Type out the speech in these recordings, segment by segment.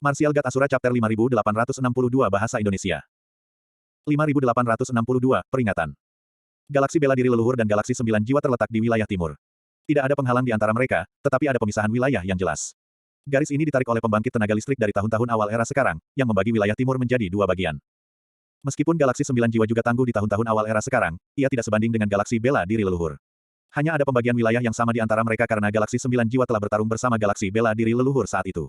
Martial God Asura Chapter 5862 Bahasa Indonesia. 5862, Peringatan. Galaksi Bela Diri Leluhur dan Galaksi 9 Jiwa terletak di wilayah timur. Tidak ada penghalang di antara mereka, tetapi ada pemisahan wilayah yang jelas. Garis ini ditarik oleh pembangkit tenaga listrik dari tahun-tahun awal era sekarang, yang membagi wilayah timur menjadi dua bagian. Meskipun Galaksi 9 Jiwa juga tangguh di tahun-tahun awal era sekarang, ia tidak sebanding dengan Galaksi Bela Diri Leluhur. Hanya ada pembagian wilayah yang sama di antara mereka karena Galaksi 9 Jiwa telah bertarung bersama Galaksi Bela Diri Leluhur saat itu.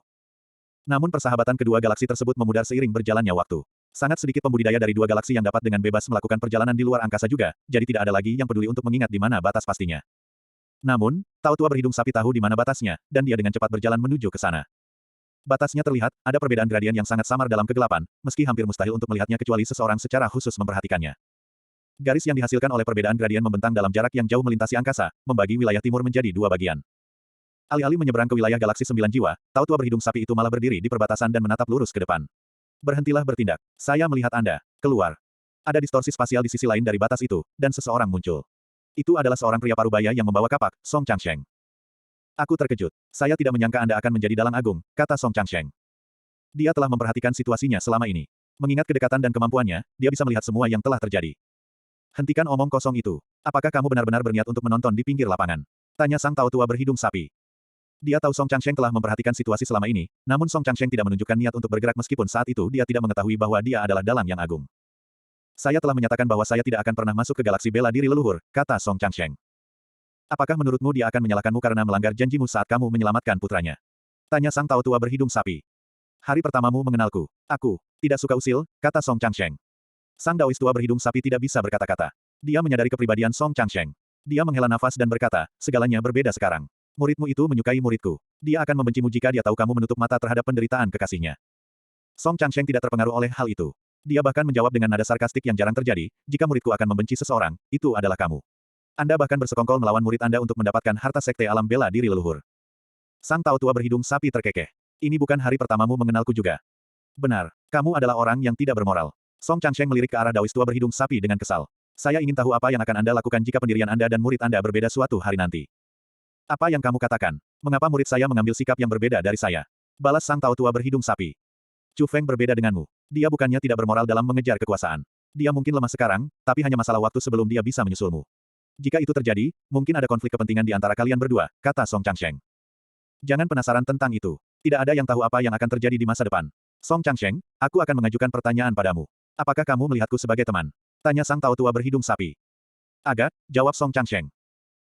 Namun persahabatan kedua galaksi tersebut memudar seiring berjalannya waktu. Sangat sedikit pembudidaya dari dua galaksi yang dapat dengan bebas melakukan perjalanan di luar angkasa juga, jadi tidak ada lagi yang peduli untuk mengingat di mana batas pastinya. Namun, Tao Tua berhidung sapi tahu di mana batasnya, dan dia dengan cepat berjalan menuju ke sana. Batasnya terlihat, ada perbedaan gradien yang sangat samar dalam kegelapan, meski hampir mustahil untuk melihatnya kecuali seseorang secara khusus memperhatikannya. Garis yang dihasilkan oleh perbedaan gradien membentang dalam jarak yang jauh melintasi angkasa, membagi wilayah timur menjadi dua bagian. Alih-alih menyeberang ke wilayah Galaksi 9 Jiwa, Tao Tua berhidung sapi itu malah berdiri di perbatasan dan menatap lurus ke depan. Berhentilah bertindak. Saya melihat Anda. Keluar. Ada distorsi spasial di sisi lain dari batas itu, dan seseorang muncul. Itu adalah seorang pria parubaya yang membawa kapak, Song Changsheng. Aku terkejut. Saya tidak menyangka Anda akan menjadi dalang agung, kata Song Changsheng. Dia telah memperhatikan situasinya selama ini. Mengingat kedekatan dan kemampuannya, dia bisa melihat semua yang telah terjadi. Hentikan omong kosong itu. Apakah kamu benar-benar berniat untuk menonton di pinggir lapangan? Tanya sang Tao Tua berhidung sapi. Dia tahu Song Changsheng telah memperhatikan situasi selama ini, namun Song Changsheng tidak menunjukkan niat untuk bergerak meskipun saat itu dia tidak mengetahui bahwa dia adalah dalang yang agung. Saya telah menyatakan bahwa saya tidak akan pernah masuk ke Galaksi Bela Diri Leluhur, kata Song Changsheng. Apakah menurutmu dia akan menyalahkanmu karena melanggar janjimu saat kamu menyelamatkan putranya? Tanya sang Tao Tua berhidung sapi. Hari pertamamu mengenalku. Aku tidak suka usil, kata Song Changsheng. Sang Daois tua berhidung sapi tidak bisa berkata-kata. Dia menyadari kepribadian Song Changsheng. Dia menghela nafas dan berkata, segalanya berbeda sekarang. Muridmu itu menyukai muridku. Dia akan membencimu jika dia tahu kamu menutup mata terhadap penderitaan kekasihnya. Song Changsheng tidak terpengaruh oleh hal itu. Dia bahkan menjawab dengan nada sarkastik yang jarang terjadi, jika muridku akan membenci seseorang, itu adalah kamu. Anda bahkan bersekongkol melawan murid Anda untuk mendapatkan harta sekte alam bela diri leluhur. Sang Tao Tua berhidung sapi terkekeh. Ini bukan hari pertamamu mengenalku juga. Benar, kamu adalah orang yang tidak bermoral. Song Changsheng melirik ke arah Daois tua berhidung sapi dengan kesal. Saya ingin tahu apa yang akan Anda lakukan jika pendirian Anda dan murid Anda berbeda suatu hari nanti. Apa yang kamu katakan? Mengapa murid saya mengambil sikap yang berbeda dari saya? Balas sang Tao Tua berhidung sapi. Chu Feng berbeda denganmu. Dia bukannya tidak bermoral dalam mengejar kekuasaan. Dia mungkin lemah sekarang, tapi hanya masalah waktu sebelum dia bisa menyusulmu. Jika itu terjadi, mungkin ada konflik kepentingan di antara kalian berdua, kata Song Changsheng. Jangan penasaran tentang itu. Tidak ada yang tahu apa yang akan terjadi di masa depan. Song Changsheng, aku akan mengajukan pertanyaan padamu. Apakah kamu melihatku sebagai teman? Tanya sang Tao Tua berhidung sapi. Agak, jawab Song Changsheng.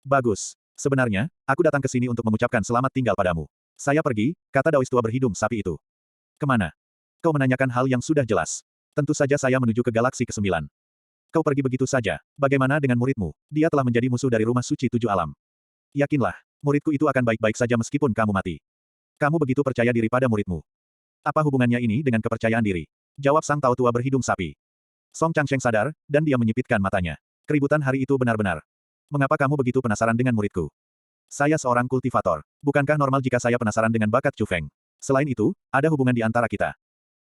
Bagus. Sebenarnya, aku datang ke sini untuk mengucapkan selamat tinggal padamu. Saya pergi, kata Daois tua berhidung sapi itu. Kemana? Kau menanyakan hal yang sudah jelas. Tentu saja saya menuju ke galaksi ke-9. Kau pergi begitu saja. Bagaimana dengan muridmu? Dia telah menjadi musuh dari rumah suci 7 alam. Yakinlah, muridku itu akan baik-baik saja meskipun kamu mati. Kamu begitu percaya diri pada muridmu. Apa hubungannya ini dengan kepercayaan diri? Jawab sang Tao Tua berhidung sapi. Song Changsheng sadar, dan dia menyipitkan matanya. Keributan hari itu benar-benar. Mengapa kamu begitu penasaran dengan muridku? Saya seorang kultivator. Bukankah normal jika saya penasaran dengan bakat Chu Feng? Selain itu, ada hubungan di antara kita.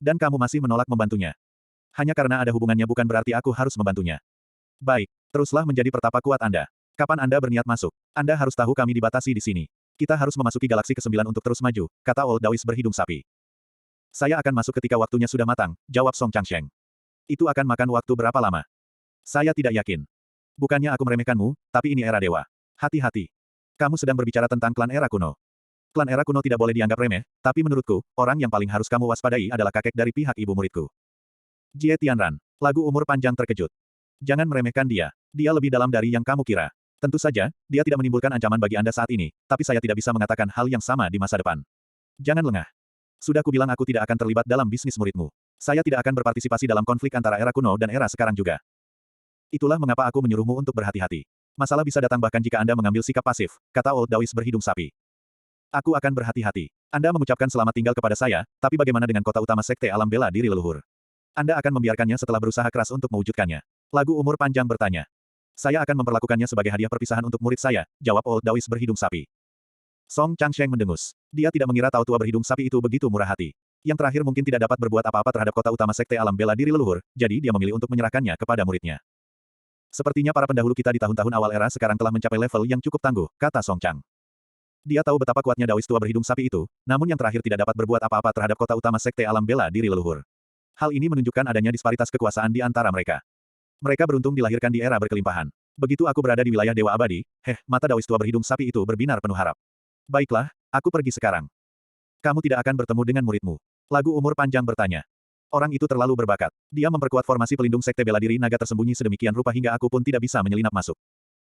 Dan kamu masih menolak membantunya. Hanya karena ada hubungannya bukan berarti aku harus membantunya. Baik, teruslah menjadi pertapa kuat Anda. Kapan Anda berniat masuk? Anda harus tahu kami dibatasi di sini. Kita harus memasuki galaksi ke-9 untuk terus maju, kata Old Daois berhidung sapi. Saya akan masuk ketika waktunya sudah matang, jawab Song Changsheng. Itu akan makan waktu berapa lama? Saya tidak yakin. Bukannya aku meremehkanmu, tapi ini era dewa. Hati-hati. Kamu sedang berbicara tentang klan era kuno. Klan era kuno tidak boleh dianggap remeh, tapi menurutku, orang yang paling harus kamu waspadai adalah kakek dari pihak ibu muridku. Jie Tianran. Lagu umur panjang terkejut. Jangan meremehkan dia. Dia lebih dalam dari yang kamu kira. Tentu saja, dia tidak menimbulkan ancaman bagi Anda saat ini, tapi saya tidak bisa mengatakan hal yang sama di masa depan. Jangan lengah. Sudah kubilang aku tidak akan terlibat dalam bisnis muridmu. Saya tidak akan berpartisipasi dalam konflik antara era kuno dan era sekarang juga. Itulah mengapa aku menyuruhmu untuk berhati-hati. Masalah bisa datang bahkan jika Anda mengambil sikap pasif, kata Old Daois berhidung sapi. Aku akan berhati-hati. Anda mengucapkan selamat tinggal kepada saya, tapi bagaimana dengan kota utama sekte alam bela diri leluhur? Anda akan membiarkannya setelah berusaha keras untuk mewujudkannya. Lagu umur panjang bertanya. Saya akan memperlakukannya sebagai hadiah perpisahan untuk murid saya, jawab Old Daois berhidung sapi. Song Changsheng mendengus. Dia tidak mengira Tao Tua berhidung sapi itu begitu murah hati. Yang terakhir mungkin tidak dapat berbuat apa-apa terhadap kota utama sekte alam bela diri leluhur, jadi dia memilih untuk menyerahkannya kepada muridnya. Sepertinya para pendahulu kita di tahun-tahun awal era sekarang telah mencapai level yang cukup tangguh, kata Song Chang. Dia tahu betapa kuatnya Daois tua berhidung sapi itu, namun yang terakhir tidak dapat berbuat apa-apa terhadap kota utama Sekte Alam Bela Diri Leluhur. Hal ini menunjukkan adanya disparitas kekuasaan di antara mereka. Mereka beruntung dilahirkan di era berkelimpahan. Begitu aku berada di wilayah Dewa Abadi, mata Daois tua berhidung sapi itu berbinar penuh harap. Baiklah, aku pergi sekarang. Kamu tidak akan bertemu dengan muridmu. Lagu umur panjang bertanya. Orang itu terlalu berbakat. Dia memperkuat formasi pelindung Sekte Bela Diri Naga tersembunyi sedemikian rupa hingga aku pun tidak bisa menyelinap masuk.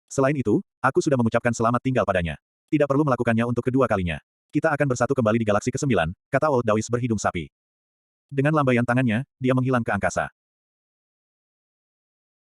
Selain itu, aku sudah mengucapkan selamat tinggal padanya. Tidak perlu melakukannya untuk kedua kalinya. Kita akan bersatu kembali di galaksi ke-9, kata Old Daois berhidung sapi. Dengan lambaian tangannya, dia menghilang ke angkasa.